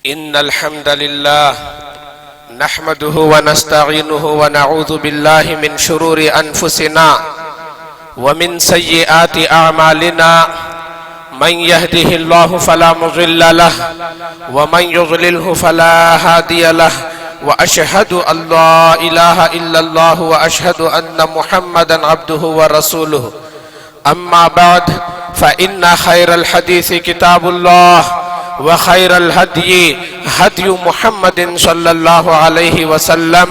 إن الحمد لله نحمده ونستعينه ونعوذ بالله من شرور أنفسنا ومن سيئات أعمالنا من يهده الله فلا مضل له ومن يضلله فلا هادي له وأشهد أن لا إله إلا الله وأشهد أن محمدا عبده ورسوله أما بعد فإن خير الحديث كتاب الله وخير الهدي هدي محمد صلى الله عليه وسلم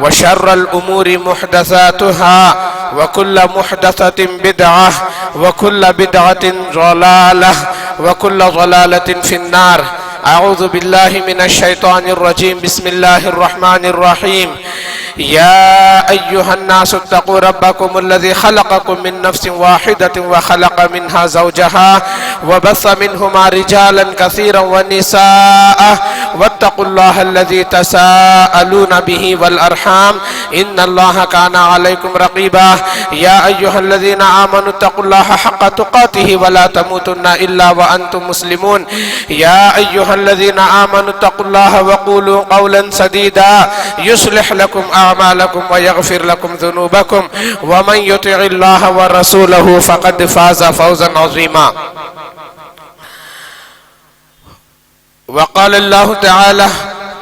وشر الأمور محدثاتها وكل محدثة بدعة وكل بدعة ضلالة وكل ضلالة في النار. أعوذ بالله من الشيطان الرجيم. بسم الله الرحمن الرحيم. يا أيها الناس اتقوا ربكم الذي خلقكم من نفس واحدة وخلق منها زوجها وبث منهما رجالا كثيرا ونساء واتقوا الله الذي تساءلون به والأرحام إن الله كان عليكم رقيبا. يا أيها الذين آمنوا اتقوا الله حق تقاته ولا تموتن إلا وأنتم مسلمون. يا أيها الذين آمنوا اتقوا الله وقولوا قولا سديدا يصلح لكم أعمالكم ويغفر لكم ذنوبكم ومن يطع الله ورسوله فقد فاز فوزا عظيما. وقال الله تعالى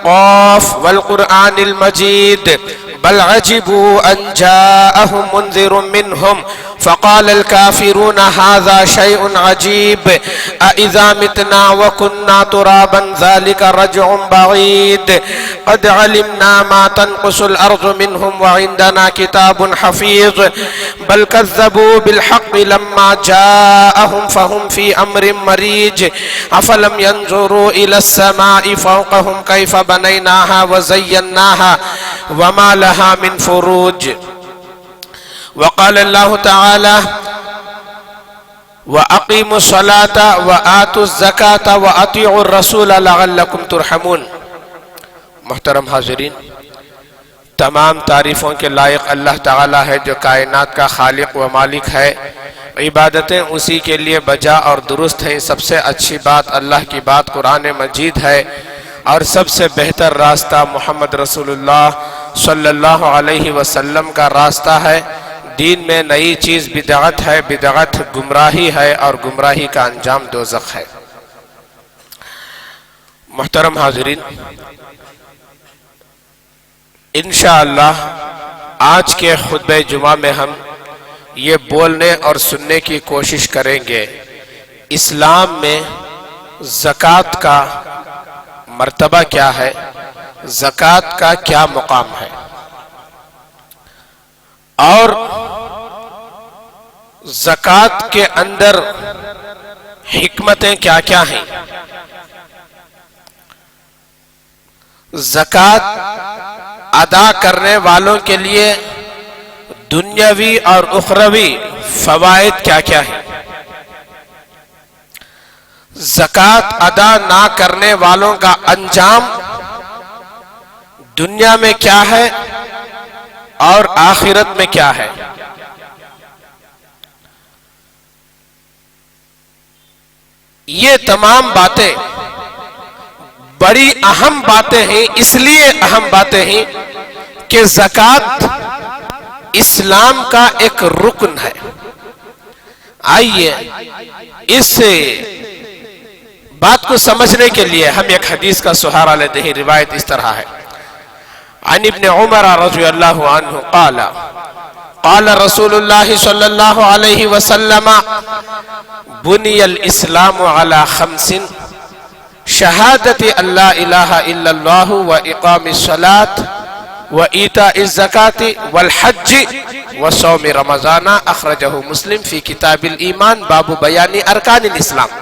قاف والقرآن المجيد بل عجبوا أن جاءهم منذر منهم فقال الكافرون هذا شيء عجيب أإذا متنا وكنا ترابا ذلك رجع بعيد قد علمنا ما تنقص الأرض منهم وعندنا كتاب حفيظ بل كذبوا بالحق لما جاءهم فهم في أمر مريج أفلم ينظروا إلى السماء فوقهم كيف بنيناها وزيناها وما لها من فروج. وقال الله تعالى وَأَقِيمُوا الصَّلَاةَ وَآتُوا الزَّكَاةَ وَأَطِيعُوا الرَّسُولَ لَعَلَّكُمْ تُرْحَمُونَ. محترم حاضرین، تمام تعریفوں کے لائق اللہ تعالیٰ ہے جو کائنات کا خالق و مالک ہے. عبادتیں اسی کے لیے بجا اور درست ہیں. سب سے اچھی بات اللہ کی بات قرآن مجید ہے اور سب سے بہتر راستہ محمد رسول اللہ صلی اللہ علیہ وسلم کا راستہ ہے. دین میں نئی چیز بدعت ہے، بدعت گمراہی ہے اور گمراہی کا انجام دوزخ ہے. محترم حاضرین، انشاءاللہ آج کے خطبہ جمعہ میں ہم یہ بولنے اور سننے کی کوشش کریں گے اسلام میں زکوٰۃ کا مرتبہ کیا ہے، زکوٰۃ کا کیا مقام ہے اور زکوٰۃ کے اندر حکمتیں کیا کیا ہیں. زکوٰۃ ادا کرنے والوں کے لیے دنیاوی اور اخروی فوائد کیا کیا ہیں. زکوٰۃ ادا نہ کرنے والوں کا انجام دنیا میں کیا ہے اور آخرت میں کیا ہے. یہ تمام باتیں بڑی اہم باتیں ہیں. اس لیے اہم باتیں ہیں کہ زکوٰۃ اسلام کا ایک رکن ہے. آئیے اس بات کو سمجھنے کے لیے ہم ایک حدیث کا سہارا لیتے ہیں. روایت اس طرح ہے عن ابن عمر رضی اللہ عنہ قال قال رسول اللہ صلی اللہ علیہ وسلم بنی الاسلام علی خمس شہادت ان لا الہ الا اللہ واقام الصلاة وایتاء الزکاة والحج وصوم رمضان. اخرجہ مسلم فی کتاب الایمان باب بیان ارکان الاسلام.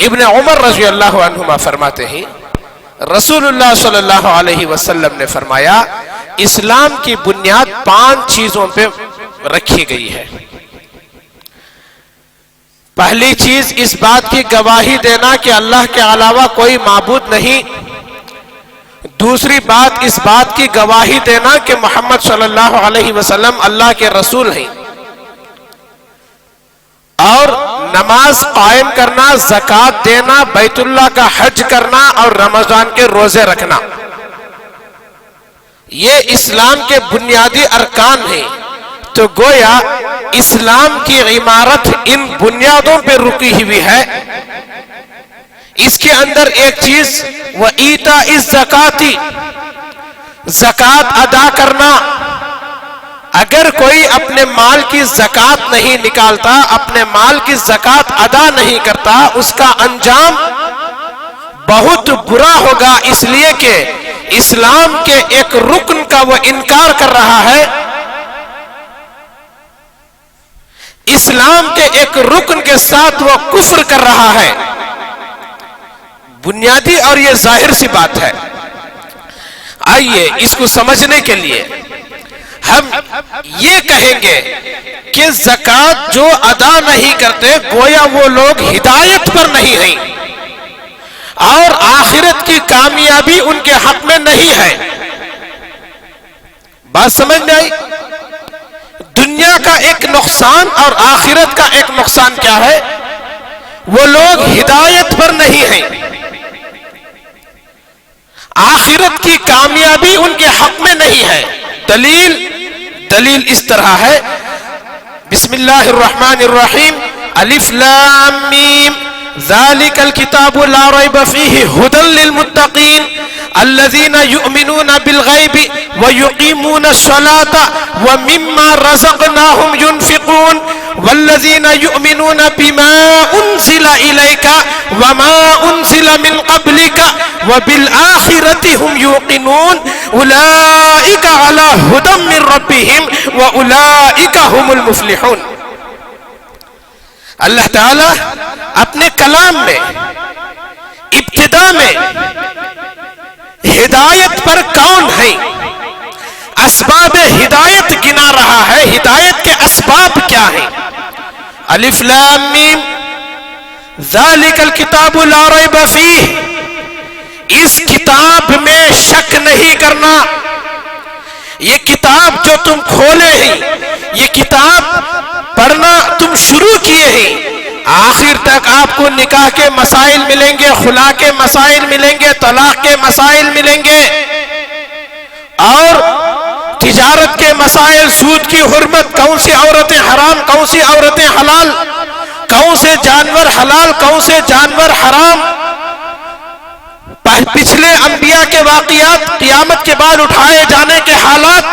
ابن عمر رضی اللہ عنہما فرماتے ہیں رسول اللہ صلی اللہ علیہ وسلم نے فرمایا اسلام کی بنیاد 5 چیزوں پہ رکھی گئی ہے. پہلی چیز اس بات کی گواہی دینا کہ اللہ کے علاوہ کوئی معبود نہیں. دوسری بات اس بات کی گواہی دینا کہ محمد صلی اللہ علیہ وسلم اللہ کے رسول ہیں. اور نماز قائم کرنا، زکوٰۃ دینا، بیت اللہ کا حج کرنا اور رمضان کے روزے رکھنا، یہ اسلام کے بنیادی ارکان ہیں۔ تو گویا اسلام کی عمارت ان بنیادوں پہ رکی ہوئی ہے۔ اس کے اندر ایک چیز وَإِيتَاءِ الزَّكَاةِ، زکوٰۃ ادا کرنا۔ اگر کوئی اپنے مال کی زکوٰۃ نہیں نکالتا، اپنے مال کی زکوٰۃ ادا نہیں کرتا، اس کا انجام بہت برا ہوگا، اس لیے کہ اسلام کے ایک رکن کا وہ انکار کر رہا ہے، اسلام کے ایک رکن کے ساتھ وہ کفر کر رہا ہے، بنیادی اور یہ ظاہر سی بات ہے۔ آئیے اس کو سمجھنے کے لیے ہم یہ کہیں گے کہ زکوٰۃ جو ادا نہیں کرتے گویا وہ لوگ ہدایت پر نہیں ہیں اور آخرت کی کامیابی ان کے حق میں نہیں ہے۔ بات سمجھ میں آئی؟ دنیا کا ایک نقصان اور آخرت کا ایک نقصان کیا ہے؟ وہ لوگ ہدایت پر نہیں ہیں، آخرت کی کامیابی ان کے حق میں نہیں ہے۔ دلیل اس طرح ہے، بسم اللہ الرحمن الرحیم، الف لام میم، ذالک الکتاب لا ریب فیہ ھدی للمتقین الذین یؤمنون بالغیب ویقیمون الصلاة ومما رزقناہم ینفقون والذین یؤمنون بما انزل الیک وما انزل من قبلک وبالآخرۃ ہم یوقنون اولئک علی ھدی من ربہم واولئک ہم المفلحون۔ اللہ تعالی اپنے کلام میں ابتدا میں ہدایت پر کون ہے، اسباب ہدایت گنا رہا ہے، ہدایت کے اسباب کیا ہیں؟ الف لام میم، ذالک الکتاب لا ریب فیہ، اس کتاب میں شک نہیں کرنا، یہ کتاب جو تم کھولے ہیں، یہ کتاب پڑھنا تم شروع کیے ہیں، آخر تک آپ کو نکاح کے مسائل ملیں گے، خلا کے مسائل ملیں گے، طلاق کے مسائل ملیں گے اور تجارت کے مسائل، سود کی حرمت، کون سی عورتیں حرام، کون سی عورتیں حلال، کون سے جانور حلال، کون سے جانور حرام، پچھلے انبیاء کے واقعات، قیامت کے بعد اٹھائے جانے کے حالات،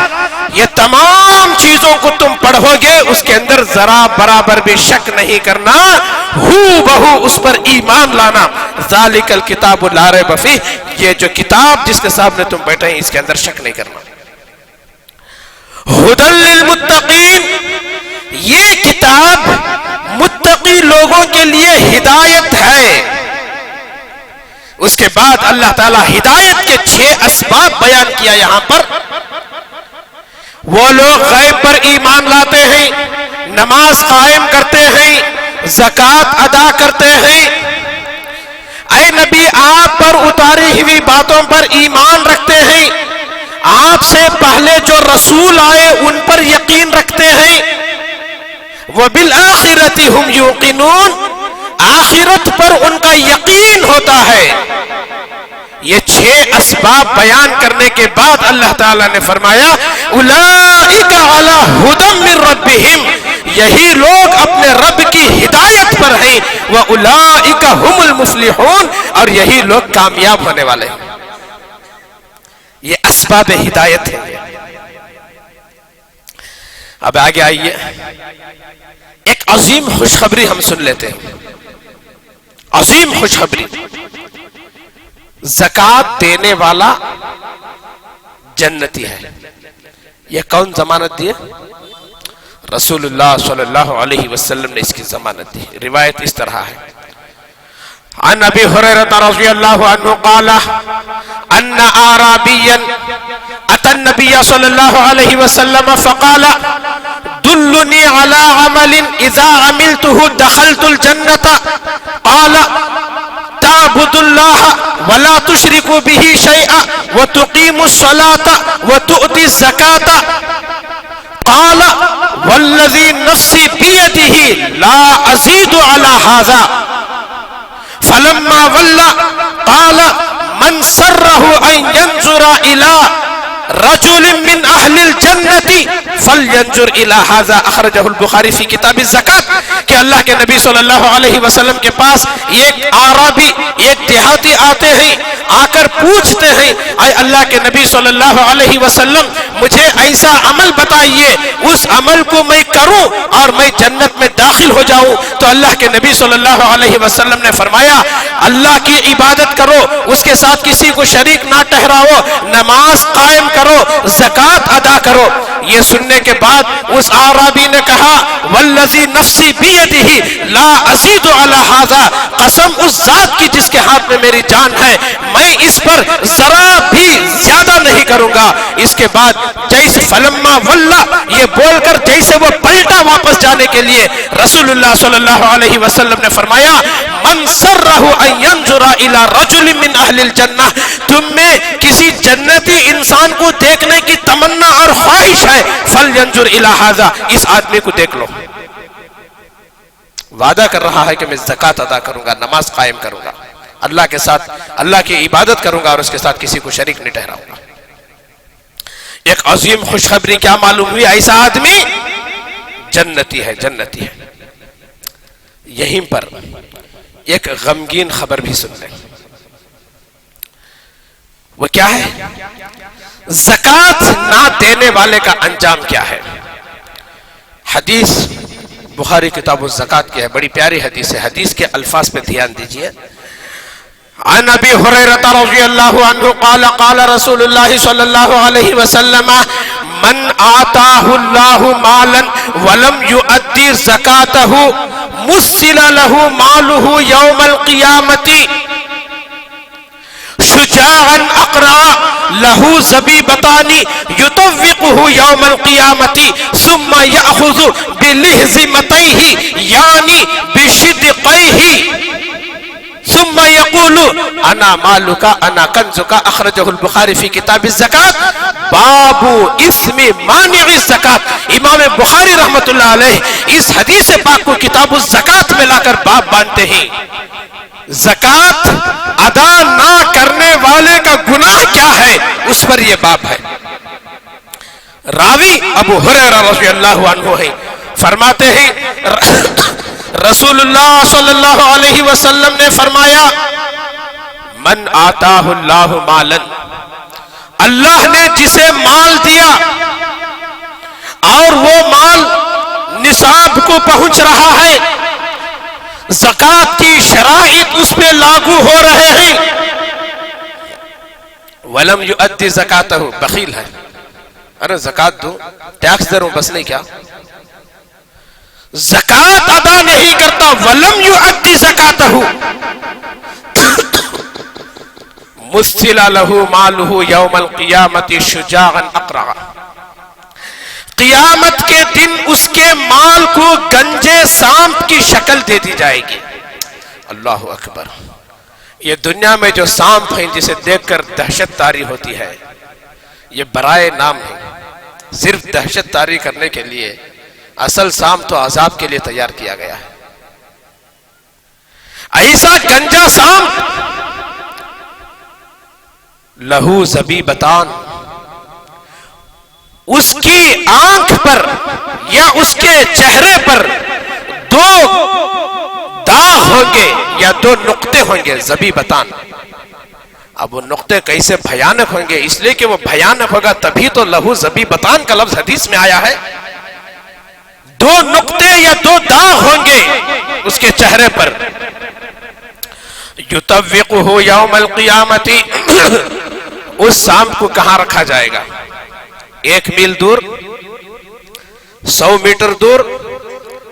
یہ تمام چیزوں کو تم پڑھو گے، اس کے اندر ذرا برابر بھی شک نہیں کرنا، ہو بہو اس پر ایمان لانا۔ ذالک الکتاب لا ریب فیہ، یہ جو کتاب جس کے سامنے تم بیٹھے ہیں اس کے اندر شک نہیں کرنا۔ ھدی للمتقین، یہ کتاب متقی لوگوں کے لیے ہدایت ہے۔ اس کے بعد اللہ تعالیٰ ہدایت کے 6 اسباب بیان کیا یہاں پر۔ وہ لوگ غیب پر ایمان لاتے ہیں، نماز قائم کرتے ہیں، زکوٰۃ ادا کرتے ہیں، اے نبی آپ پر اتاری ہوئی باتوں پر ایمان رکھتے ہیں، آپ سے پہلے جو رسول آئے ان پر یقین رکھتے ہیں، وبالآخرۃ ہم یوقنون، آخرت پر ان کا یقین ہوتا ہے۔ یہ 6 اسباب بیان کرنے کے بعد اللہ تعالیٰ نے فرمایا اولئک علی ھدی من ربہم، یہی لوگ اپنے رب کی ہدایت پر ہیں، واولئک ھم المفلحون، اور یہی لوگ کامیاب ہونے والے ہیں۔ یہ اسباب ہدایت ہے۔ اب آگے آئیے، ایک عظیم خوشخبری ہم سن لیتے ہیں، عظیم خوشخبری۔ زکوٰۃ دینے والا جنتی ہے۔ یہ کون ضمانت دی؟ رسول اللہ صلی اللہ علیہ وسلم نے اس کی ضمانت دی۔ روایت اس طرح ہے، عن ابی ہریرہ رضی اللہ عنہ قال ان اعرابیا اتى النبي صلی اللہ علیہ وسلم فقال دلنی علی عمل اذا عملته دخلت الجنة قال تعبد الله ولا تشرك به شيئا وتقيم الصلاة وتؤتي الزكاة قال والذی نفسی بیدہ لا ازید علی ھذا فلما ولى قال من سره ان ينظر الى رجل من اہل الجنة فلینظر الى ھذا اخرجہ البخاری فی کتاب الزکاة کہ اللہ کے نبی صلی اللہ علیہ وسلم کے پاس ایک اعرابی ایک دیہاتی آتے ہیں، آ کر پوچھتے ہیں اے اللہ کے نبی صلی اللہ علیہ وسلم مجھے ایسا عمل بتائیے اس عمل کو میں کروں اور میں جنت میں داخل ہو جاؤں۔ تو اللہ کے نبی صلی اللہ علیہ وسلم نے فرمایا اللہ کی عبادت کرو، اس کے ساتھ کسی کو شریک نہ ٹھہراؤ، نماز قائم کرو، زکوٰۃ ادا کرو۔ یہ سننے کے بعد اس اعرابی نے کہا والذی نفسی بیدہ لا ازید علی ھذا، قسم اس ذات کی جس کے ہاتھ میں میری جان ہے میں اس پر ذرا بھی زیادہ نہیں کروں گا۔ اس کے بعد جیسے فلما ولا یہ بول کر جیسے وہ پلٹا واپس جانے کے لیے رسول اللہ صلی اللہ علیہ وسلم نے فرمایا من سرہ ان ینظر الی رجل من اہل الجنہ، تم میں کسی جنتی انسان کو دیکھنے کی تمنا اور خواہش ہے فلینظر الی ھذا، اس آدمی کو دیکھ لو۔ وعدہ کر رہا ہے کہ میں زکوٰۃ ادا کروں گا، نماز قائم کروں گا، اللہ کے ساتھ اللہ کی عبادت کروں گا اور اس کے ساتھ کسی کو شریک نہیں ٹھہراؤں گا۔ ایک عظیم خوشخبری کیا معلوم ہوئی؟ ایسا آدمی جنتی ہے، جنتی ہے۔ یہیں پر ایک غمگین خبر بھی سن لیں، وہ کیا ہے؟ زکوٰۃ نہ دینے والے کا انجام کیا ہے؟ حدیث بخاری کتاب الزکوٰۃ کی ہے، بڑی پیاری حدیث ہے، حدیث کے الفاظ پہ دھیان دیجئے۔ عن ابی ہریرہ رضی اللہ عنہ قال قال رسول اللہ صلی اللہ علیہ وسلم من آتاہ اللہ مالا ولم یؤدی زکاتہ مثل لہ مالہ یوم القیامت شجاعا اقرع لہ زبیبتان یطوقہ یوم القیامت ثم یأخذ بلہزمتیہ یعنی بشدقیہ ثم یقول انا مالکا انا کنزکا اخرجہ البخاری فی کتاب الزکاة باب اسم مانع الزکاة۔ امام بخاری رحمت اللہ علیہ اس حدیث پاک کو کتاب الزکاة میں لا کر باب باندھتے ہیں، زکاة ادا نہ کرنے والے کا گناہ کیا ہے اس پر یہ باب ہے۔ راوی ابو ہریرہ رضی اللہ عنہ ہے، فرماتے ہیں رسول اللہ صلی اللہ علیہ وسلم نے فرمایا من آتاہ اللہ مالا، اللہ نے جسے مال دیا اور وہ مال نصاب کو پہنچ رہا ہے، زکوٰۃ کی شرائط اس پہ لاگو ہو رہے ہیں، ولم یؤدی زکاتہ، بخیل ہے، ارے زکوٰۃ دو، ٹیکس دے رہا ہوں بس نہیں کیا، زکوٰۃ ادا نہیں کرتا، ولم یؤدی زکاتہ مثل لہ مالہ یوم القیامت شجاعا اقرع، قیامت کے دن اس کے مال کو گنجے سانپ کی شکل دے دی جائے گی۔ اللہ اکبر۔ یہ دنیا میں جو سانپ ہیں جسے دیکھ کر دہشت طاری ہوتی ہے، یہ برائے نام ہے، صرف دہشت طاری کرنے کے لیے، اصل سانپ تو عذاب کے لیے تیار کیا گیا ہے۔ ایسا گنجا سانپ لہو زبیبتان، اس کی آنکھ پر یا اس کے چہرے پر دو داغ ہوں گے یا دو نقطے ہوں گے، زبیبتان۔ اب وہ نقطے کیسے بھیانک ہوں گے؟ اس لیے کہ وہ بھیانک ہوگا تبھی تو لہو زبیبتان کا لفظ حدیث میں آیا ہے۔ دو نقطے یا دو داغ ہوں گے اس کے چہرے پر، یطوقہ یوم القیامت، اس سانپ کو کہاں رکھا جائے گا؟ 1 میل دور، 100 میٹر دور،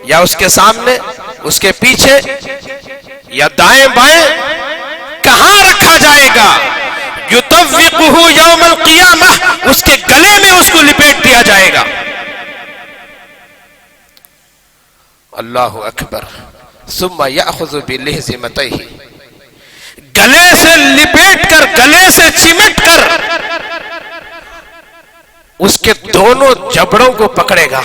یا اس کے سامنے، اس کے پیچھے، یا دائیں بائیں، کہاں رکھا جائے گا؟ یطوقہ یوم القیامہ، اس کے گلے میں اس کو لپیٹ دیا جائے گا۔ اللہ اکبر۔ ثم یأخذ بلہزمتیہ، گلے سے لپیٹ کر، گلے سے چمٹ کر اس کے دونوں جبڑوں کو پکڑے گا.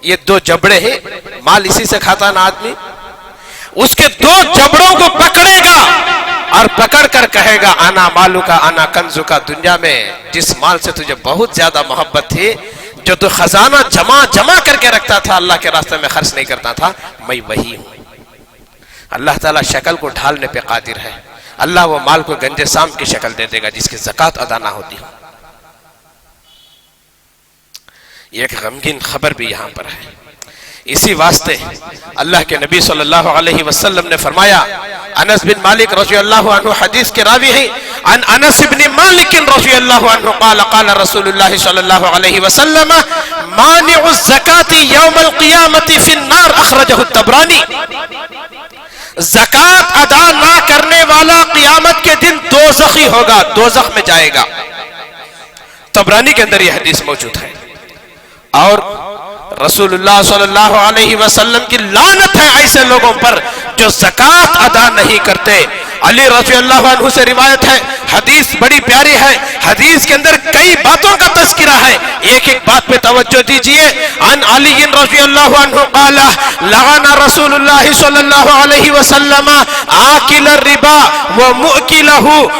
یہ دو جبڑے ہیں، مال اسی سے کھاتا نا آدمی. اس کے دو جبڑوں کو پکڑے گا اور پکڑ کر کہے گا انا مالو کا انا کنزو کا، دنیا میں جس مال سے تجھے بہت زیادہ محبت تھی، جو تو خزانہ جمع کر کے رکھتا تھا، اللہ کے راستے میں خرچ نہیں کرتا تھا، میں وہی ہوں. اللہ تعالیٰ شکل کو ڈھالنے پہ قادر ہے. اللہ وہ مال کو گنجے سام کی شکل دے دے گا جس کی زکوٰۃ ادا نہ ہوتی ہو. یہ ایک غمگین خبر بھی یہاں پر ہے. اسی واسطے اللہ کے نبی صلی اللہ علیہ وسلم نے فرمایا، انس بن مالک رضی اللہ عنہ حدیث کے راوی ہیں، عن انس بن مالک رضی اللہ عنہ قال قال رسول اللہ صلی اللہ علیہ وسلم مانع الزکاة یوم القیامت فی النار، اخرجہ الطبرانی. زکوٰۃ ادا نہ کرنے والا قیامت کے دن دوزخی ہوگا، دوزخ میں جائے گا. طبرانی کے اندر یہ حدیث موجود ہے. اور رسول اللہ صلی اللہ علیہ وسلم کی لعنت ہے ایسے لوگوں پر جو زکوٰۃ ادا نہیں کرتے. علی رضی اللہ عنہ سے روایت ہے، حدیث بڑی پیاری ہے، حدیث کے اندر کئی باتوں کا تذکرہ ہے، ایک ایک بات پہ توجہ دیجئے. عن علی رضی اللہ عنہ قال لعن رسول اللہ صلی اللہ علیہ وسلم آکل الربا ومؤکلہ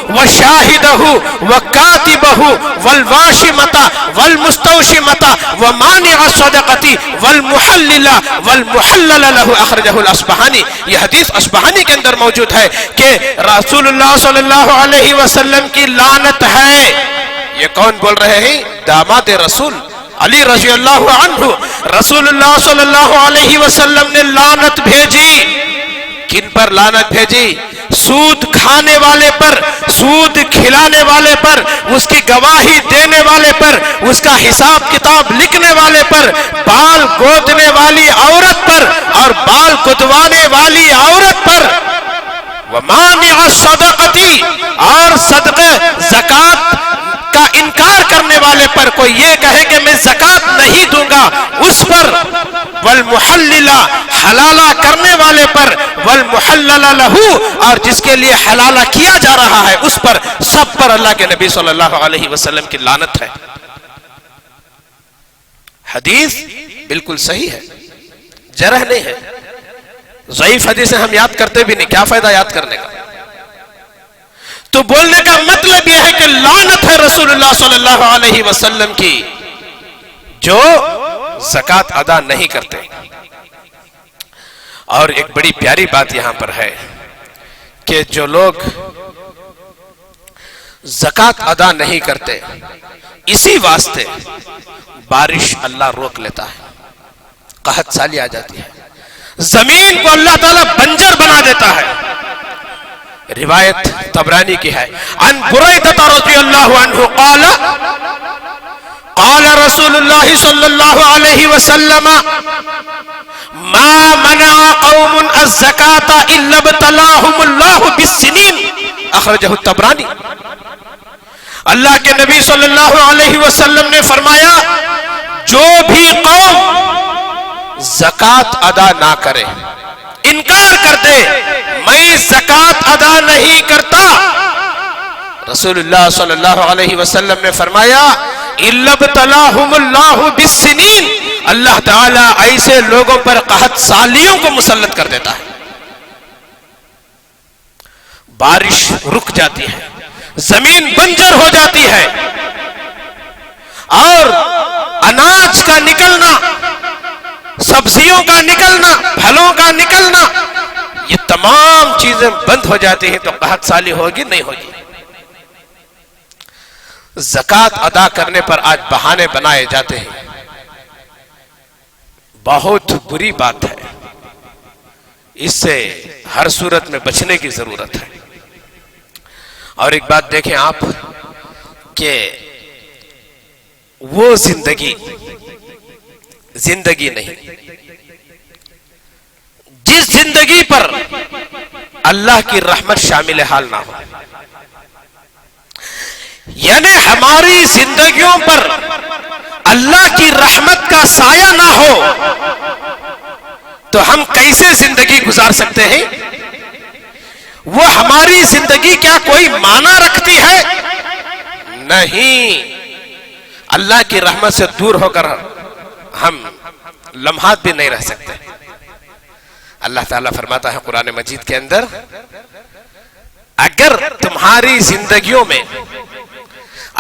وشاہدہ وکاتبہ والواشمۃ والمستوشمۃ ومانع الصدقۃ والمحلل والمحلل لہ، اخرجہ الاصبہانی. یہ حدیث اصبہانی کے اندر موجود ہے کہ رسول اللہ صلی اللہ علیہ وسلم کی لعنت ہے. یہ کون بول رہے ہیں؟ داماد رسول علی رضی اللہ عنہ. رسول اللہ صلی اللہ علیہ وسلم نے لعنت بھیجی. کن پر لعنت بھیجی؟ سود کھانے والے پر، سود کھلانے والے پر، اس کی گواہی دینے والے پر، اس کا حساب کتاب لکھنے والے پر، بال گودنے والی عورت پر اور بال گدوانے والی عورت پر، ومانع الصدقۃ اور صدقہ زکوٰۃ کا انکار کرنے والے پر. کوئی یہ کہے کہ میں زکوٰۃ نہیں دوں گا، اس پر، والمحلل حلالہ کرنے والے پر، والمحلل لہ اور جس کے لیے حلالہ کیا جا رہا ہے اس پر، سب پر اللہ کے نبی صلی اللہ علیہ وسلم کی لعنت ہے. حدیث بالکل صحیح ہے، جرح نہیں ہے. ضعیف حدیثیں ہم یاد کرتے بھی نہیں، کیا فائدہ یاد کرنے کا؟ تو بولنے کا مطلب یہ ہے کہ لعنت ہے رسول اللہ صلی اللہ علیہ وسلم کی جو زکوٰۃ ادا نہیں کرتے. اور ایک بڑی پیاری بات یہاں پر ہے کہ جو لوگ زکوٰۃ ادا نہیں کرتے، اسی واسطے بارش اللہ روک لیتا ہے، قحط سالی آ جاتی ہے، زمین کو اللہ تعالیٰ بنجر بنا دیتا ہے. روایت طبرانی کی ہے، عن بریدہ رضی اللہ عنہ قال قال رسول اللہ صلی اللہ علیہ وسلم ما منع قوم الزکاة الا ابتلاهم اللہ بالسنین، اخرجہ الطبرانی. اللہ کے نبی صلی اللہ علیہ وسلم نے فرمایا جو بھی قوم زکوٰۃ ادا نہ کرے، انکار کر دے میں زکوٰۃ ادا نہیں کرتا، رسول اللہ صلی اللہ علیہ وسلم نے فرمایا الا ابتلاهم اللہ بالسنین، اللہ تعالیٰ ایسے لوگوں پر قحط سالیوں کو مسلط کر دیتا ہے. بارش رک جاتی ہے، زمین بنجر ہو جاتی ہے، اور اناج کا نکلنا، سبزیوں کا نکلنا، پھلوں کا نکلنا، یہ تمام چیزیں بند ہو جاتی ہیں. تو قحط سالی ہوگی نہیں ہوگی. زکوٰۃ ادا کرنے پر آج بہانے بنائے جاتے ہیں، بہت بری بات ہے. اس سے ہر صورت میں بچنے کی ضرورت ہے. اور ایک بات دیکھیں آپ کہ وہ زندگی نہیں، جس زندگی پر اللہ کی رحمت شامل حال نہ ہو، یعنی ہماری زندگیوں پر اللہ کی رحمت کا سایہ نہ ہو تو ہم کیسے زندگی گزار سکتے ہیں؟ وہ ہماری زندگی کیا کوئی معنی رکھتی ہے؟ نہیں. اللہ کی رحمت سے دور ہو کر ہم لمحات بھی نہیں رہ سکتے. اللہ تعالیٰ فرماتا ہے قرآن مجید کے اندر اگر تمہاری زندگیوں میں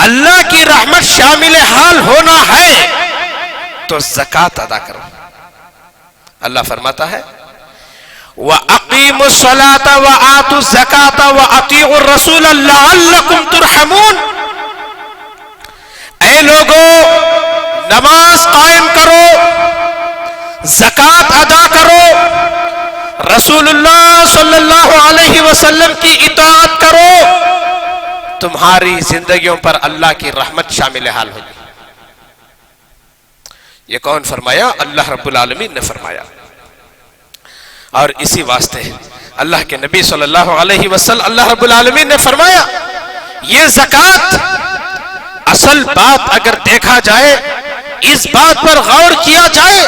اللہ کی رحمت شامل حال ہونا ہے تو زکوٰۃ ادا کرو. اللہ فرماتا ہے وَأَقِيمُوا الصَّلَاةَ وَآتُوا الزَّكَاةَ وَأَطِيعُوا الرَّسُولَ لَعَلَّكُمْ تُرْحَمُونَ. اے لوگو نماز قائم کرو، زکوٰۃ ادا کرو، رسول اللہ صلی اللہ علیہ وسلم کی اطاعت کرو، تمہاری زندگیوں پر اللہ کی رحمت شامل حال ہوگی. یہ کون فرمایا؟ اللہ رب العالمین نے فرمایا. اور اسی واسطے اللہ کے نبی صلی اللہ علیہ وسلم اللہ رب العالمین نے فرمایا یہ زکوٰۃ اصل بات اگر دیکھا جائے، اس بات پر غور کیا جائے،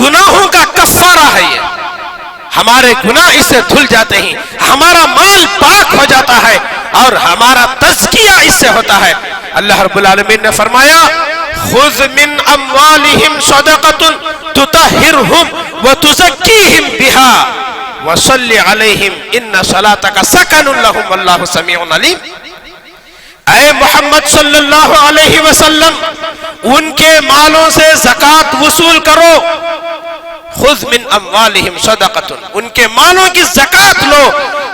گناہوں کا کفارہ ہے. یہ ہمارے گناہ اس سے دھل جاتے ہیں، ہمارا مال پاک ہو جاتا ہے اور ہمارا تزکیہ اس سے ہوتا ہے. اللہ رب العالمین نے فرمایا خذ من اموالہم صدقۃ تطہرہم وتزکیہم بہا وصلی علیہم ان صلاتک سکن لہم واللہ سمیع علیم. اے محمد صلی اللہ علیہ وسلم ان کے مالوں سے زکوٰۃ وصول کرو. خذ من اموالہم صدقۃ، ان کے مالوں کی زکوٰۃ لو،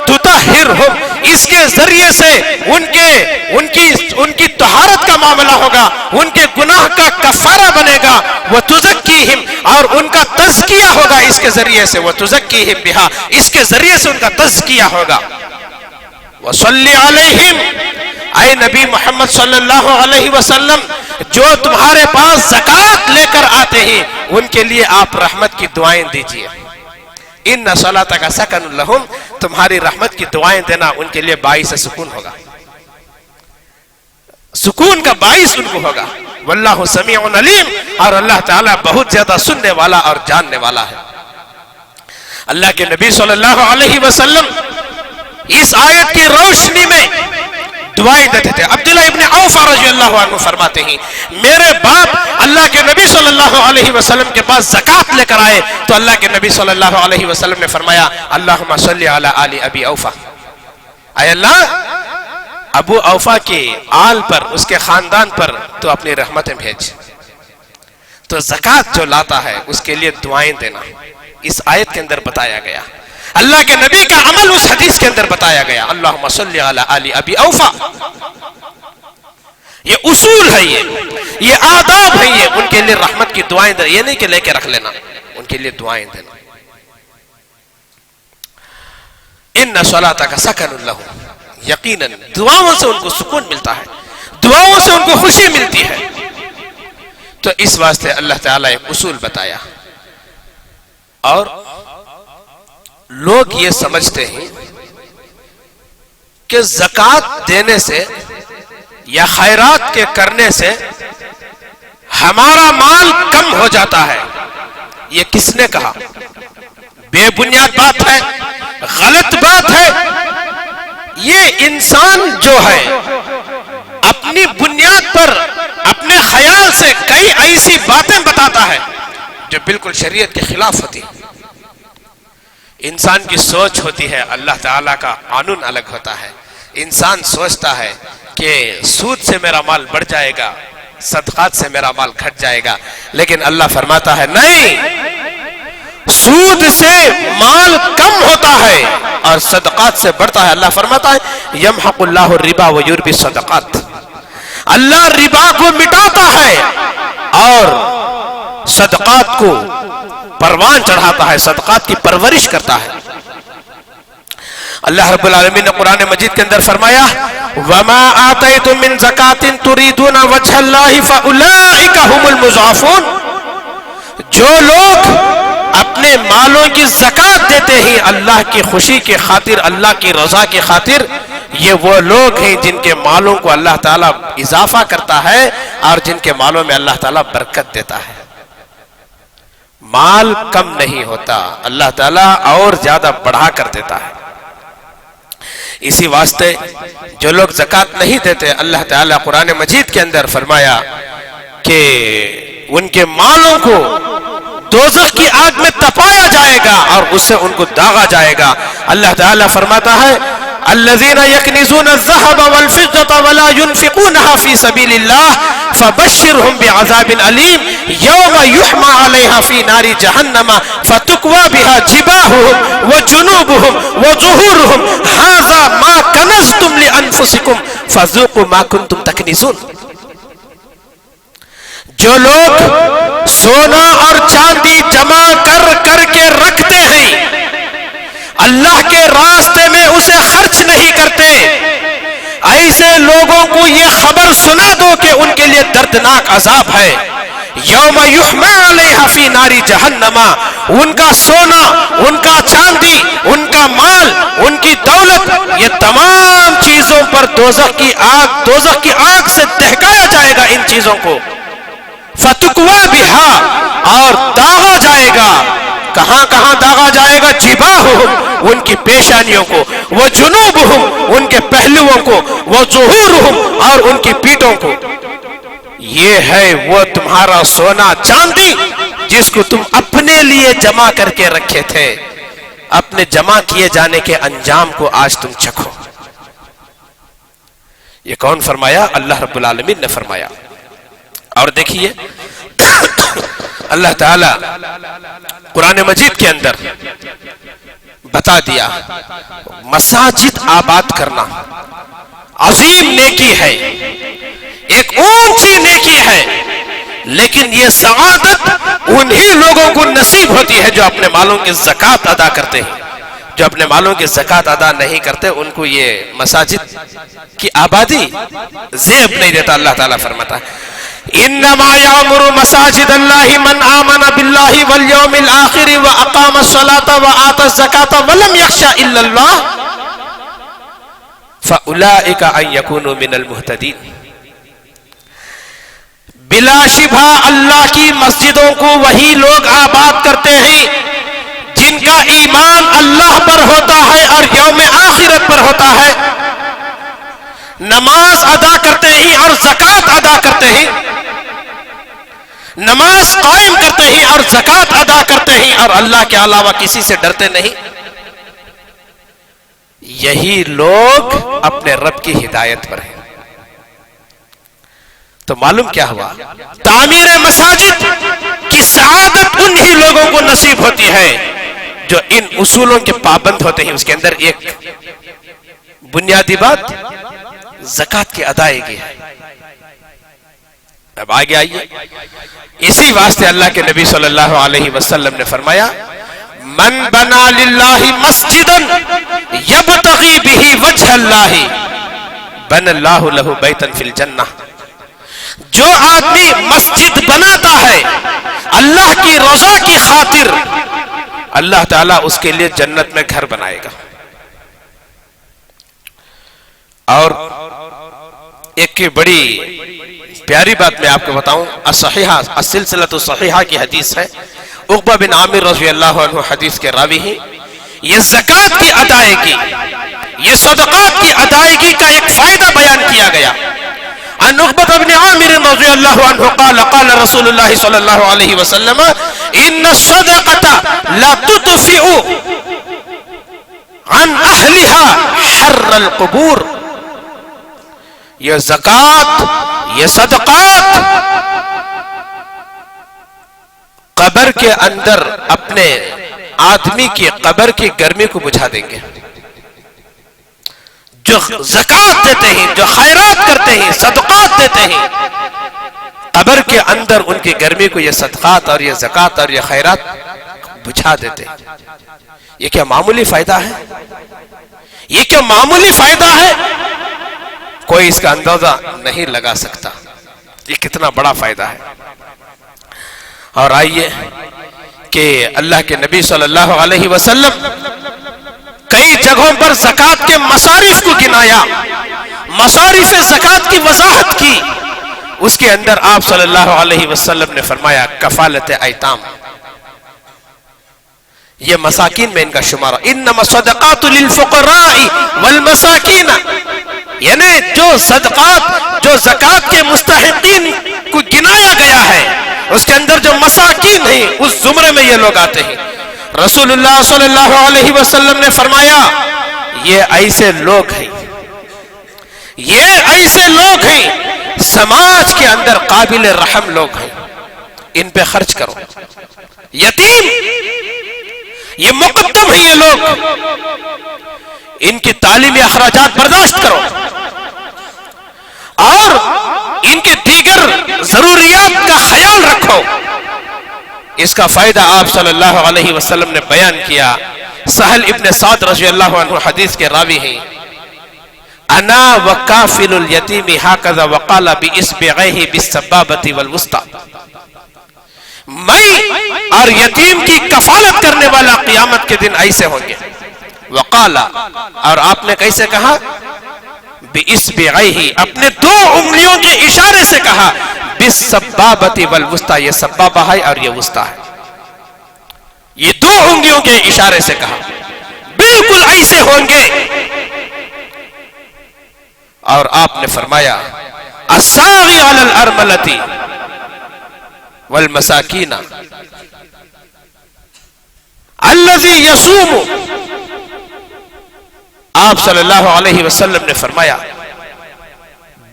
تطہرہم، اس کے ذریعے سے ان کی طہارت کا معاملہ ہوگا، ان کے گناہ کا کفارہ بنے گا. وتزکیہم، اور ان کا تزکیہ ہوگا اس کے ذریعے سے. وتزکیہم بہا، اس کے ذریعے سے ان کا تزکیہ ہوگا. وصلی علیہم، اے نبی محمد صلی اللہ علیہ وسلم جو تمہارے پاس زکوٰۃ لے کر آتے ہیں ان کے لیے آپ رحمت کی دعائیں دیجئے. ان صلاتک سکن لہم، تمہاری رحمت کی دعائیں دینا ان کے لیے باعث سکون ہوگا، سکون کا باعث ان کو ہوگا. واللہ سمیع علیم، اور اللہ تعالیٰ بہت زیادہ سننے والا اور جاننے والا ہے. اللہ کے نبی صلی اللہ علیہ وسلم اس آیت کی روشنی میں دعائیں دیتے تھے. عبداللہ ابن عوف رضی اللہ عنہ فرماتے ہیں میرے باپ اللہ کے نبی صلی اللہ علیہ وسلم کے پاس زکوٰۃ لے کر آئے تو اللہ کے نبی صلی اللہ علیہ وسلم نے فرمایا اللہم صلی علی آل ابی اوفا، اے اللہ ابو اوفا کے آل پر، اس کے خاندان پر تو اپنی رحمتیں بھیج. تو زکوٰۃ جو لاتا ہے اس کے لیے دعائیں دینا اس آیت کے اندر بتایا گیا. اللہ کے نبی کا عمل اس حدیث کے اندر بتایا گیا. اللہم صلی علی آل ابی اوفا، یہ اصول ہے، یہ آداب ہے. یہ ان کے لیے رحمت کی دعائیں دینا، یہ نہیں کہ لے کے رکھ لینا، ان کے لیے دعائیں دینا. ان صلاتک سکن لہم، یقیناً دعاؤں سے ان کو سکون ملتا ہے، دعاؤں سے ان کو خوشی ملتی ہے. تو اس واسطے اللہ تعالیٰ ایک اصول بتایا. اور لوگ یہ سمجھتے ہیں کہ زکوٰۃ دینے سے یا خیرات کے کرنے سے ہمارا مال کم ہو جاتا ہے. یہ کس نے کہا؟ بے بنیاد بات ہے، غلط بات ہے. یہ انسان جو ہے اپنی بنیاد پر اپنے خیال سے کئی ایسی باتیں بتاتا ہے جو بالکل شریعت کے خلاف ہوتی ہے. انسان کی سوچ ہوتی ہے، اللہ تعالیٰ کا قانون الگ ہوتا ہے. انسان سوچتا ہے کہ سود سے میرا مال بڑھ جائے گا، صدقات سے میرا مال گھٹ جائے گا، لیکن اللہ فرماتا ہے نہیں، سود سے مال کم ہوتا ہے اور صدقات سے بڑھتا ہے. اللہ فرماتا ہے یمحق اللہ الربا ویربی الصدقات، اللہ ربا کو مٹاتا ہے اور صدقات کو پروان چڑھاتا ہے، صدقات کی پرورش کرتا ہے. اللہ رب العالمین نے قرآن مجید کے اندر فرمایا وَمَا آتَيْتُم مِّن زَكَاةٍ تُرِيدُونَ وَجْهَ اللَّهِ فَأُولَٰئِكَ هُمُ الْمُضْعَفُونَ. جو لوگ اپنے مالوں کی زکوٰۃ دیتے ہیں اللہ کی خوشی کی خاطر، اللہ کی رضا کی خاطر، یہ وہ لوگ ہیں جن کے مالوں کو اللہ تعالیٰ اضافہ کرتا ہے اور جن کے مالوں میں اللہ تعالیٰ برکت دیتا ہے. مال کم نہیں ہوتا، اللہ تعالیٰ اور زیادہ بڑھا کر دیتا ہے. اسی واسطے جو لوگ زکوٰۃ نہیں دیتے اللہ تعالیٰ قرآن مجید کے اندر فرمایا کہ ان کے مالوں کو دوزخ کی آگ میں تپایا جائے گا اور اس سے ان کو داغا جائے گا. اللہ تعالیٰ فرماتا ہے الذين يكنزون الذهب والفضة ولا ينفقونها في سبيل الله فبشرهم بعذاب أليم يوم يحمى عليها في نار جهنم فتكوى بها جباههم وجنوبهم وظهورهم هذا ما كنزتم لأنفسكم فذوقوا ما كنتم تكنزون. جو لوگ سونا اور چاندی جمع کر کے رکھتے ہیں اللہ کے راستے میں اسے خرچ نہیں کرتے، ایسے لوگوں کو یہ خبر سنا دو کہ ان کے لیے دردناک عذاب ہے. یوم یحمى علیہا فی نار جہنم، ان کا سونا، ان کا چاندی، ان کا مال، ان کی دولت، یہ تمام چیزوں پر دوزخ کی آگ سے دہکایا جائے گا ان چیزوں کو. فتکوا بہا، اور داغا جائے گا. کہاں کہاں داغا جائے گا؟ جباہہم، ان کی پیشانیوں کو، وجنوبہم، ان کے پہلوؤں کو، وظہورہم، اور ان کی پیٹھوں کو. یہ ہے وہ تمہارا سونا چاندی جس کو تم اپنے لیے جمع کر کے رکھے تھے. اپنے جمع کیے جانے کے انجام کو آج تم چکھو. یہ کون فرمایا؟ اللہ رب العالمین نے فرمایا. اور دیکھیے اللہ تعالی قرآن مجید کے اندر بتا دیا مساجد آباد کرنا عظیم نیکی ہے، ایک اونچی نیکی ہے، لیکن یہ سعادت انہی لوگوں کو نصیب ہوتی ہے جو اپنے مالوں کی زکوٰۃ ادا کرتے ہیں. جو اپنے مالوں کی زکوٰۃ ادا نہیں کرتے ان کو یہ مساجد کی آبادی زیب نہیں دیتا. اللہ تعالیٰ فرماتا ہے انما یعمر مساجد اللہ من آمن باللہ والیوم الآخر واقام الصلاة وآتى الزکاة ولم یخش الا اللہ فاولئک ان یکونوا من المہتدین. بلا شبہ اللہ کی مسجدوں کو وہی لوگ آباد کرتے ہیں جن کا ایمان اللہ پر ہوتا ہے اور یوم آخرت پر ہوتا ہے، نماز ادا کرتے ہیں اور زکوٰۃ ادا کرتے ہیں، نماز قائم کرتے ہیں اور زکوٰۃ ادا کرتے ہیں اور اللہ کے علاوہ کسی سے ڈرتے نہیں. یہی لوگ اپنے رب کی ہدایت پر ہیں. تو معلوم کیا ہوا؟ تعمیر مساجد کی سعادت انہی لوگوں کو نصیب ہوتی ہے جو ان اصولوں کے پابند ہوتے ہیں. اس کے اندر ایک بنیادی بات زکوٰۃ کی ادائیگی ہے. اب آگے آئیے، اسی واسطے اللہ کے نبی صلی اللہ علیہ وسلم نے فرمایا من بنا للہ مسجدا یبتغی بہ وجہ اللہ بنى اللہ لہ بیتا فی الجنہ. جو آدمی مسجد بناتا ہے اللہ کی رضا کی خاطر، اللہ تعالیٰ اس کے لیے جنت میں گھر بنائے گا. اور ایک بڑی پیاری بات میں آپ کو بتاؤں، الصحیحہ السلسلۃ الصحیحہ کی حدیث ہے، عقبہ بن عامر رضی اللہ عنہ حدیث کے راوی ہیں. یہ زکوٰۃ کی ادائیگی، یہ صدقات کی ادائیگی کا ایک فائدہ بیان کیا گیا. عن عقبہ بن عامر رضی اللہ عنہ قال قال رسول اللہ صلی اللہ علیہ وسلم ان الصدقة لا تطفئ عن اہلها حر القبور. یہ زکوٰۃ، یہ صدقات قبر کے اندر اپنے آدمی کی قبر کی گرمی کو بجھا دیں گے. جو زکوٰۃ دیتے ہیں، جو خیرات کرتے ہیں، صدقات دیتے ہیں، قبر کے اندر ان کی گرمی کو یہ صدقات اور یہ زکوٰۃ اور یہ خیرات بجھا دیتے ہیں. یہ کیا معمولی فائدہ ہے؟ یہ کیا معمولی فائدہ ہے؟ کوئی اس کا اندازہ نہیں لگا سکتا یہ کتنا بڑا فائدہ ہے. اور آئیے کہ اللہ کے نبی صلی اللہ علیہ وسلم کئی جگہوں پر زکوٰۃ کے مصارف کو گنایا، مصارف زکوٰۃ کی وضاحت کی. اس کے اندر آپ صلی اللہ علیہ وسلم نے فرمایا کفالت ایتام، یہ مساکین میں ان کا شمارہ. انما الصدقات للفقراء والمساکین، یعنی جو صدقات، جو زکوٰۃ کے مستحقین کو گنایا اس کے اندر جو مساکین ہیں اس زمرے میں یہ لوگ آتے ہیں. رسول اللہ صلی اللہ علیہ وسلم نے فرمایا یہ ایسے لوگ ہیں، یہ ایسے لوگ ہیں سماج کے اندر قابل رحم لوگ ہیں، ان پہ خرچ کرو. یتیم یہ مقدم ہیں، یہ لوگ ان کی تعلیمی اخراجات برداشت کرو اور ان کے دیگر ضروریات کا خیال رکھو. اس کا فائدہ آپ صلی اللہ علیہ وسلم نے بیان کیا. سہل ابن سعد رضی اللہ عنہ حدیث کے راوی ہیں. انا وکافل الیتیم ہکذا وقال باصبعیہ بالسبابۃ والوسطی. میں اور یتیم کی کفالت کرنے والا قیامت کے دن ایسے ہوں گے. وقال اور آپ نے کیسے کہا؟ باصبعیہ اپنے دو انگلیوں کے اشارے سے کہا. بالسبابۃ والوسطی یہ سبابہ ہے اور یہ وسطی ہے. یہ دو انگلیوں کے اشارے سے کہا. بالکل ایسے ہوں گے. اور آپ نے فرمایا الساغی علی الارملۃ والمساکین الذی یصوم. آپ صلی اللہ علیہ وسلم نے فرمایا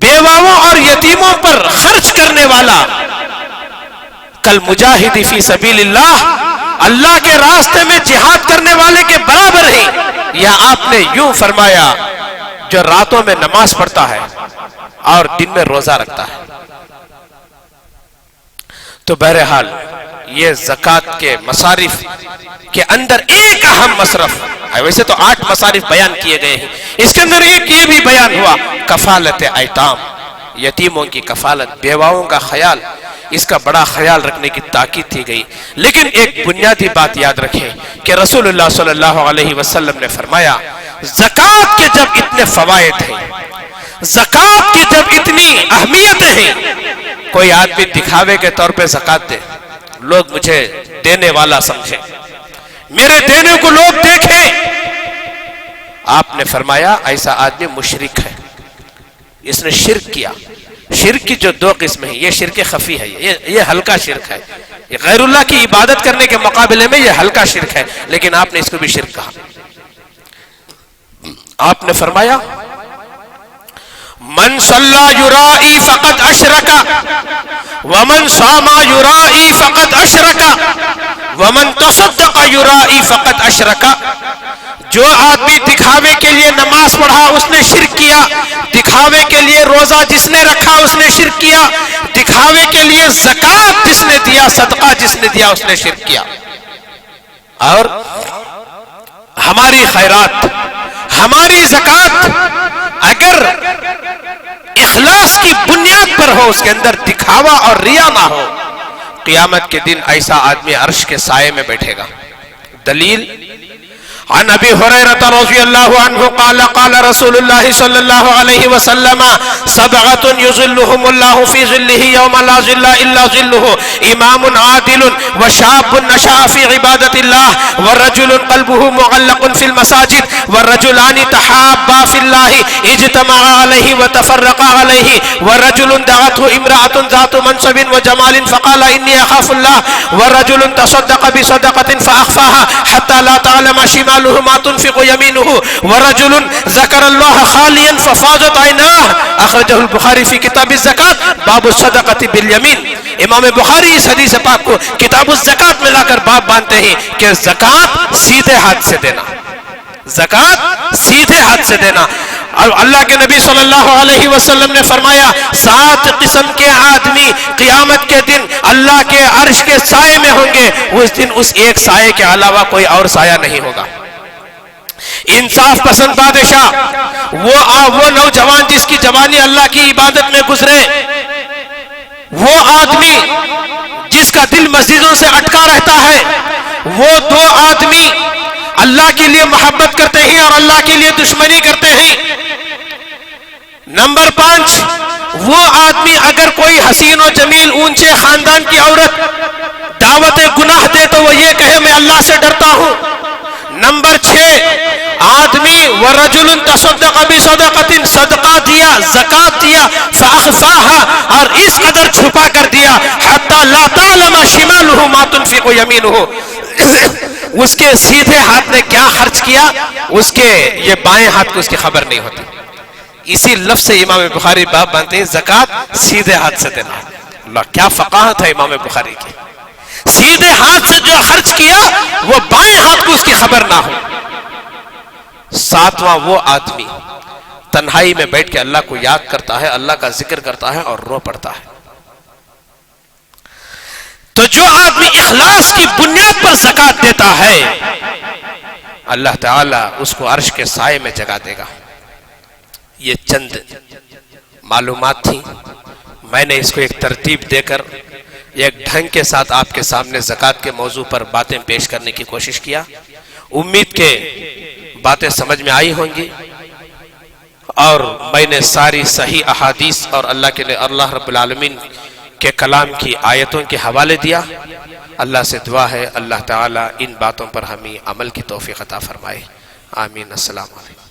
بیواؤں اور یتیموں پر خرچ کرنے والا کل مجاہد فی سبیل اللہ، اللہ کے راستے میں جہاد کرنے والے کے برابر ہیں. یا آپ نے یوں فرمایا جو راتوں میں نماز پڑھتا ہے اور دن میں روزہ رکھتا ہے. تو بہرحال یہ زکوٰۃ کے مصارف کے اندر ایک اہم مصرف ہے. ویسے تو 8 مصارف بیان کیے گئے ہیں، اس کے اندر ایک یہ بھی بیان ہوا کفالت ایتام، یتیموں کی کفالت، بیواؤں کا خیال، اس کا بڑا خیال رکھنے کی تاکید کی گئی. لیکن ایک بنیادی بات یاد رکھیں کہ رسول اللہ صلی اللہ علیہ وسلم نے فرمایا زکوٰۃ کے جب اتنے فوائد ہیں، زکوٰۃ کی جب اتنی اہمیتیں ہیں، کوئی آدمی دکھاوے کے طور پہ زکوٰۃ دے، لوگ مجھے دینے والا سمجھیں، میرے دینے کو لوگ دیکھیں. آپ نے فرمایا ایسا آدمی مشرک ہے، اس نے شرک کیا. شرک کی جو 2 قسم ہیں، یہ شرک خفی ہے، یہ ہلکا شرک ہے. یہ غیر اللہ کی عبادت کرنے کے مقابلے میں یہ ہلکا شرک ہے، لیکن آپ نے اس کو بھی شرک کہا. آپ نے فرمایا من صلی یرائی فقد اشرک ومن صام یرائی فقد اشرک ومن تصدق یرائی فقد اشرک. جو آدمی دکھاوے کے لیے نماز پڑھا اس نے شرک کیا، دکھاوے کے لیے روزہ جس نے رکھا اس نے شرک کیا، دکھاوے کے لیے زکوٰۃ جس نے دیا، صدقہ جس نے دیا اس نے شرک کیا. اور ہماری خیرات، ہماری زکوٰۃ اگر اخلاص کی بنیاد پر ہو، اس کے اندر دکھاوا اور ریا نہ ہو، قیامت کے دن ایسا آدمی عرش کے سائے میں بیٹھے گا. دلیل عن ابی ہریرہ رضی اللہ عنہ قال قال رسول اللہ صلی اللہ علیہ وسلم سبعۃ یظلهم اللہ فی ظلہ یوم لا ظل الا ظلہ امام عادل وشاب نشأ فی عبادۃ اللہ ورجل قلبه معلق فی المساجد ورجلان تحابا فی اللہ اجتمعا علیہ وتفرقا علیہ ورجل دعته امرأة ذات منصب وجمال فقال انی اخاف اللہ ورجل تصدق بصدقة فاخفاها حتى لا تعلم شمال ما تنفق يمينه ورجل ذكر الله خاليا ففاضت عيناه. اخرجه البخاری فی کتاب الزکوٰۃ باب الصدقۃ بالیمین. امام بخاری اس حدیث پاک کو کتاب الزکوٰۃ میں لا کر باب باندھتے ہیں کہ زکوٰۃ سیدھے ہاتھ سے دینا، زکوٰۃ سیدھے ہاتھ سے دینا. اور اللہ کے نبی صلی اللہ علیہ وسلم نے فرمایا 7 قسم کے آدمی قیامت کے دن اللہ کے عرش کے سائے میں ہوں گے. اس دن اس ایک سائے کے علاوہ کوئی اور سایہ نہیں ہوگا. انصاف پسند بادشاہ، وہ نوجوان جس کی جوانی اللہ کی عبادت میں گزرے، وہ آدمی جس کا دل مسجدوں سے اٹکا رہتا ہے، وہ 2 آدمی اللہ کے لیے محبت کرتے ہیں اور اللہ کے لیے دشمنی کرتے ہیں. نمبر 5 وہ آدمی اگر کوئی حسین و جمیل اونچے خاندان کی عورت دعوت گناہ دے تو وہ یہ کہے میں اللہ سے ڈرتا ہوں. نمبر 6 آدمی ورجل تصدق صدقۃ صدقہ دیا، زکات دیا، فاخفاها اور اس قدر چھپا کر دیا، حتی لا تعلم شمالہ ما تنفق یمینہ، اس کے سیدھے ہاتھ نے کیا خرچ کیا اس کے یہ بائیں ہاتھ کو اس کی خبر نہیں ہوتی. اسی لفظ سے امام بخاری باب بنتے ہیں زکات سیدھے ہاتھ سے دینا. اللہ کیا فقاہت ہے امام بخاری کی، سیدھے ہاتھ سے جو خرچ کیا وہ بائیں ہاتھ کو اس کی خبر نہ ہو. ساتواں وہ آدمی تنہائی میں بیٹھ کے اللہ کو یاد کرتا ہے، اللہ کا ذکر کرتا ہے اور رو پڑتا ہے. تو جو آدمی اخلاص کی بنیاد پر زکات دیتا ہے اللہ تعالیٰ اس کو عرش کے سائے میں جگہ دے گا. یہ چند معلومات تھیں، میں نے اس کو ایک ترتیب دے کر ایک ڈھنگ کے ساتھ آپ کے سامنے زکات کے موضوع پر باتیں پیش کرنے کی کوشش کیا. امید کے باتیں سمجھ میں آئی ہوں گی، اور میں نے ساری صحیح احادیث اور اللہ رب العالمین کے کلام کی آیتوں کے حوالے دیا. اللہ سے دعا ہے اللہ تعالیٰ ان باتوں پر ہمیں عمل کی توفیق عطا فرمائے. آمین. السلام علیکم.